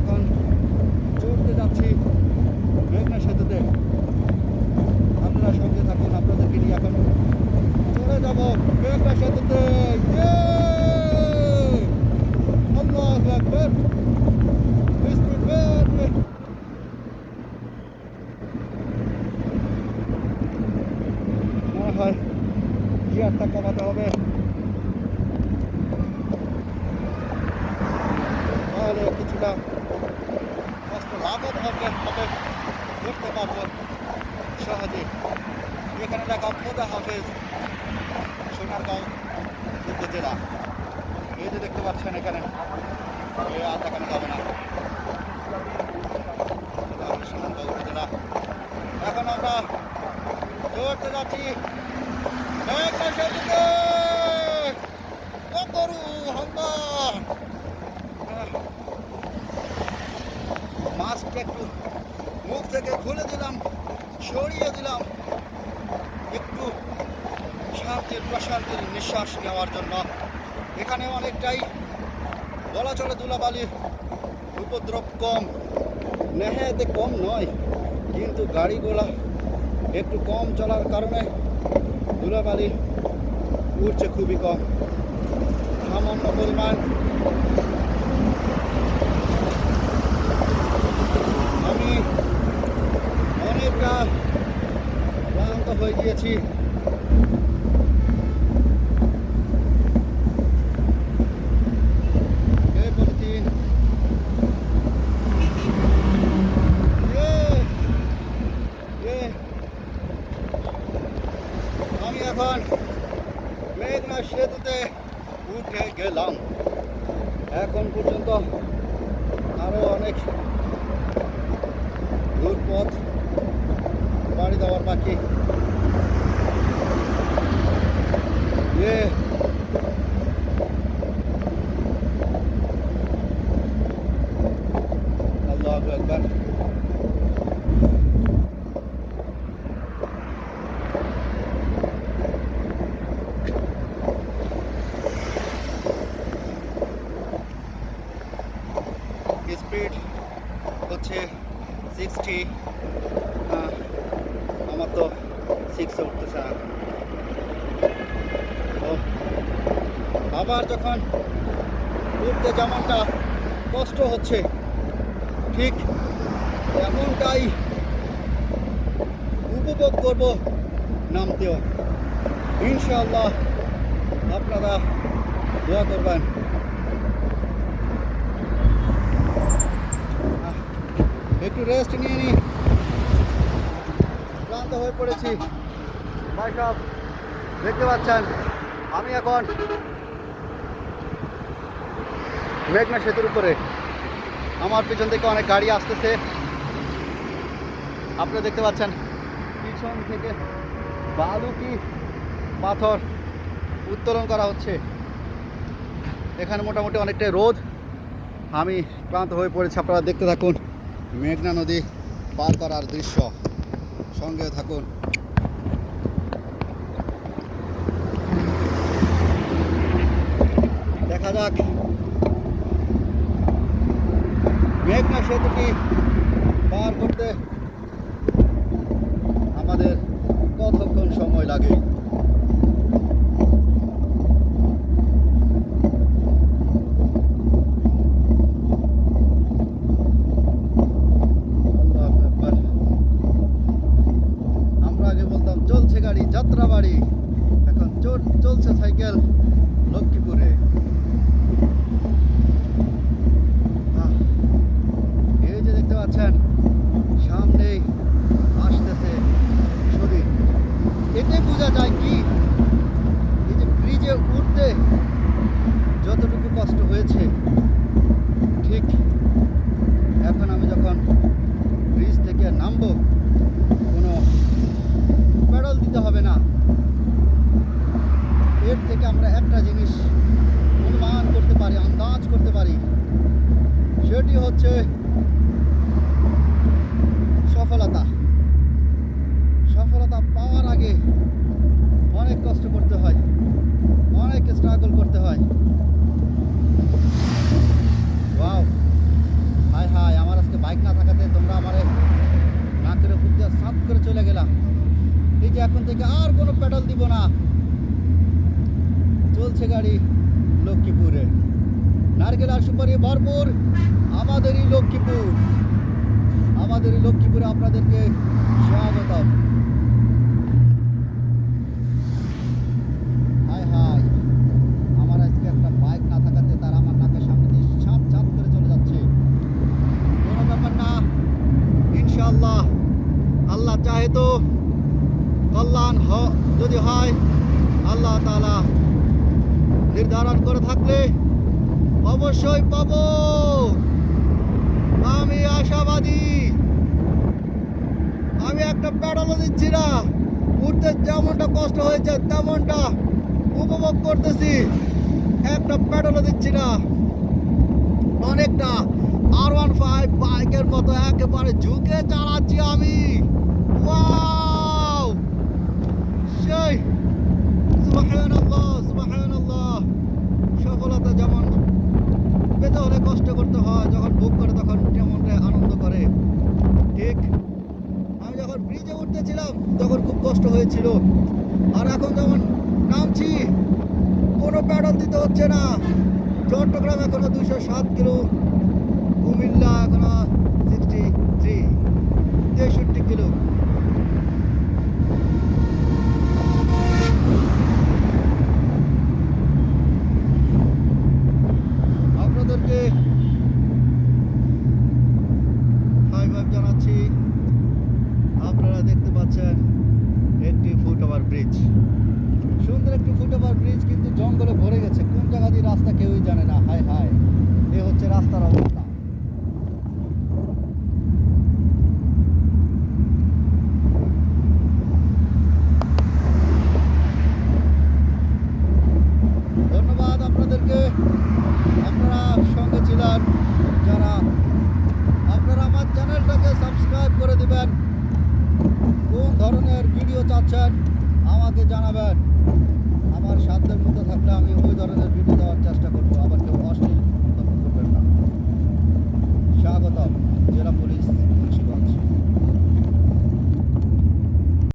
এখন চড়তে যাচ্ছি মেঘনা সেতুতে। আপনারা সঙ্গে থাকুন, আপনাদেরকে নিয়ে এখন চলে যাব মেঘনা সেতুতে। আল্লাহু আকবার। Speed break. মনে হয় গিয়ারটা কমাতে হবে, তাহলে কিছুটা কষ্ট লাঘব হবে, করতে পারবো সহজে। এখানে লেখা খোদা হাফেজ সোনারগাঁও উপজেলা। এই যে দেখতে পাচ্ছেন এখানে আর দেখানো যাবে না, সোনারগাঁও উপজেলা। এখন আমরা চড়তে যাচ্ছি মেঘনা সেতুতে। মাস্কটা একটু মুখ থেকে খুলে দিলাম, সরিয়ে দিলাম একটু শান্তির প্রশান্তির নিঃশ্বাস নেওয়ার জন্য। এখানে অনেকটাই বলা চলে ধুলাবালির উপদ্রব কম, নেহাতে কম নয়, কিন্তু গাড়িগুলা একটু কম চলার কারণে ধুলাবালি উঠছে খুবই কম, সামান্য পরিমাণ। আমি অনেকটা ক্লান্ত হয়ে গিয়েছি। আমি এখন মেঘনা সেতুতে উঠে গেলাম। এখন পর্যন্ত আরো অনেক দূর পথ পাড়ি দেওয়ার বাকি। আল্লাহু আকবার। স্পিড হচ্ছে 60, আমার তো 6-এ উঠতেছে না। আবার যখন উঠতে যেমনটা কষ্ট হচ্ছে, ঠিক এমনটাই উপভোগ করব নামতেও। ইনশাআল্লাহ আপনারা দোয়া করবেন। একটু রেস্ট নিয়ে নিই, ক্লান্ত হয়ে পড়েছি। ভাই সব দেখতে পাচ্ছেন আমি এখন মেঘনা সেতুর উপরে। আমার পিছন থেকে অনেক গাড়ি আসতেছে, আপনারা দেখতে পাচ্ছেন। পিছন থেকে বালু কি পাথর উত্তোলন করা হচ্ছে। এখানে মোটামুটি অনেকটাই রোদ, আমি ক্লান্ত হয়ে পড়েছি। আপনারা দেখতে থাকুন মেঘনা নদী পার করার দৃশ্য, সঙ্গে থাকুন। দেখা যাক মেঘনা সেতুটি পার করতে আমাদের কতক্ষণ সময় লাগে। আমরা আগে বলতাম চলছে গাড়ি যাত্রা বাড়ি, এখন চলছে সাইকেল লক্ষ্মীপুরে। এই যে দেখতে পাচ্ছেন সামনেই আসতেছে শরীর। এতে বোঝা যায় কি, এই যে ব্রিজে উঠতে যতটুকু কষ্ট হয়েছে, ঠিক এখন আমি যখন ব্রিজ থেকে নামবো কোনো পেডাল দিতে হবে না। এর থেকে আমরা একটা জিনিস অনুমান করতে পারি, আন্দাজ করতে পারি, সেটি হচ্ছে সফলতা। সফলতা পাওয়ার আগে অনেক কষ্ট করতে হয়, অনেক স্ট্রাগল করতে হয়। ওয়াও, হায় হায়। বাইক না থাকাতে তোমরা আমার নাকের উপর দিয়ে সাত করে চলে গেলাম। এই যে এখন থেকে আর কোনো পেডাল দিব না, চলছে গাড়ি লক্ষ্মীপুরে। নারকেল আর সুপারি ভরপুর আমাদেরই লক্ষ্মীপুর, আমাদেরই লক্ষ্মীপুরে আপনাদেরকে স্বাগতম। হায় হায়, আমার আজকে একটা বাইক না থাকাতে তারা আমার নাকের সামনে দিয়ে ছাপ ছাপ করে চলে যাচ্ছে। কোনো ব্যাপার না, ইনশাআল্লাহ আল্লাহ চাহে তো কল্যাণ যদি হয়, আল্লাহ তাআলা নির্ধারণ করে থাকলে অবশ্যই পাবো, আমি আশাবাদী। আমি একটা পেডালও দিচ্ছি না, উঠতে যেমনটা কষ্ট হয়েছে তেমনটা উপভোগ করতেছি, একটা পেডালও দিচ্ছি না। অনেকটা R15 বাইকের মতো একেবারে ঝুঁকে চালাচ্ছি আমি। ওয়াও, সেই সুবহানাল্লাহ সুবহানাল্লাহ। সফলতা যেমন পেতে হলে কষ্ট করতে হয়, যখন বুক করে তখন যেমনটা আনন্দ করে। ঠিক আমি যখন ব্রিজে উঠতেছিলাম তখন খুব কষ্ট হয়েছিল, আর এখন যখন নামছি কোনো প্যাডল দিতে হচ্ছে না। চট্টগ্রাম এখনো 207 কিলো, কুমিল্লা এখনো 63 কিলো। আপনাদেরকে হাই ফাইভ জানাচ্ছি। আপনারা দেখতে পাচ্ছেন একটি ফুটওভার ব্রিজ, সুন্দর একটি ফুটওভার ব্রিজ, কিন্তু জঙ্গলে ভরে গেছে। কোন জায়গা দিয়ে রাস্তা কেউই জানে না। হায় হায়, এ হচ্ছে রাস্তার অবস্থা। ধন্যবাদ আপনাদেরকে, আপনারা সঙ্গে ছিলেন যারা। আপনারা আমার চ্যানেলটাকে সাবস্ক্রাইব করে দিবেন। কোন ধরনের ভিডিও চাচ্ছেন আমাকে জানাবেন, আমার সাধ্যের মধ্যে থাকলে আমি ওই ধরনের ভিডিও দেওয়ার চেষ্টা